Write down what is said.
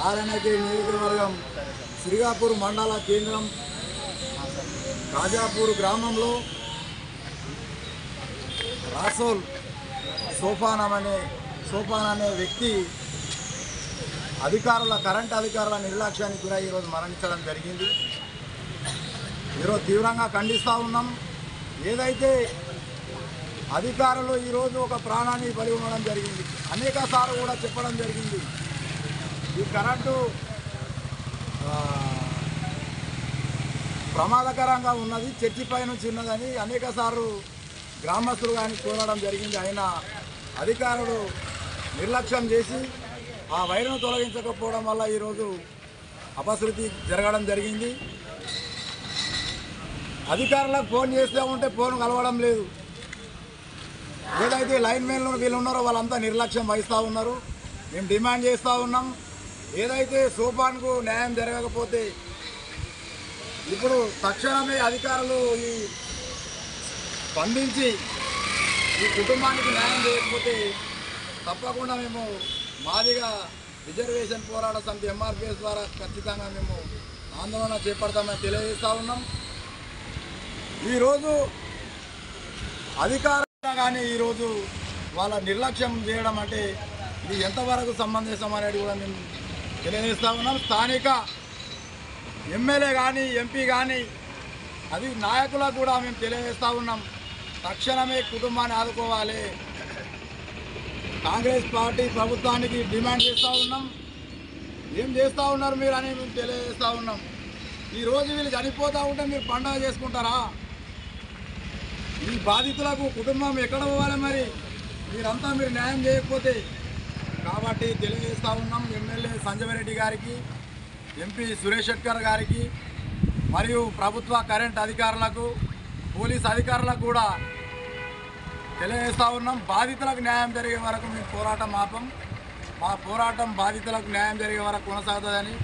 నారాయణగిరి నియోజకవర్గం శ్రీగాపూర్ మండల కేంద్రం కాజాపూర్ గ్రామంలో రాసోల్ సోఫాన్ అనే వ్యక్తి కరెంట్ అధికారుల నిర్లక్ష్యానికి గురై ఈరోజు మరణించడం జరిగింది. ఈరోజు తీవ్రంగా ఖండిస్తూ ఉన్నాం. ఏదైతే అధికారులు ఈరోజు ఒక ప్రాణాన్ని బలి ఉండడం జరిగింది, అనేక సార్లు కూడా చెప్పడం జరిగింది. ఈ కరెంటు ప్రమాదకరంగా ఉన్నది, చర్చిపై నుంచి ఉన్నదని అనేక సార్లు గ్రామస్తులు కానీ కోరడం జరిగింది. అయినా అధికారులు నిర్లక్ష్యం చేసి ఆ వైర్ను తొలగించకపోవడం వల్ల ఈరోజు అపశృతి జరగడం జరిగింది. అధికారులకు ఫోన్ చేస్తూ ఉంటే ఫోన్ కలవడం లేదు. ఏదైతే లైన్ మెన్లు వీళ్ళు ఉన్నారో వాళ్ళంతా నిర్లక్ష్యం వహిస్తూ ఉన్నారు. మేము డిమాండ్ చేస్తూ ఉన్నాం, ఏదైతే సోపాన్కు న్యాయం జరగకపోతే ఇప్పుడు తక్షణమే అధికారులు స్పందించి ఈ కుటుంబానికి న్యాయం చేయకపోతే తప్పకుండా మేము మాదిగా రిజర్వేషన్ పోరాట సమితి ఎంఆర్పిఎస్ ద్వారా ఖచ్చితంగా మేము ఆందోళన చేపడతామని తెలియజేస్తూ ఉన్నాం. ఈరోజు అధికారులు కానీ ఈరోజు వాళ్ళ నిర్లక్ష్యం చేయడం అంటే ఇది ఎంతవరకు సమంజసం అనేది కూడా మేము తెలియజేస్తూ ఉన్నాం. స్థానిక ఎమ్మెల్యే కానీ ఎంపీ కానీ అది నాయకులకు కూడా మేము తెలియజేస్తూ ఉన్నాం, తక్షణమే కుటుంబాన్ని ఆదుకోవాలి. కాంగ్రెస్ పార్టీ ప్రభుత్వానికి డిమాండ్ చేస్తూ ఉన్నాం. ఏం చేస్తూ ఉన్నారు మీరు అని మేము తెలియజేస్తూ ఉన్నాం. ఈరోజు వీళ్ళు చనిపోతూ ఉంటే మీరు పండుగ చేసుకుంటారా? ఈ బాధితులకు కుటుంబం ఎక్కడ పోవాలి? మరి మీరంతా మీరు న్యాయం చేయకపోతే కాబట్టి తెలియజేస్తూ ఉన్నాం. ఎమ్మెల్యే సంజయ్ రెడ్డి గారికి, ఎంపీ సురేష్ శెట్కర్ గారికి మరియు ప్రభుత్వ కరెంట్ అధికారులకు, పోలీస్ అధికారులకు కూడా తెలియజేస్తూ ఉన్నాం. బాధితులకు న్యాయం జరిగే వరకు మేము పోరాటం ఆపం. మా పోరాటం బాధితులకు న్యాయం జరిగే వరకు కొనసాగుతుందని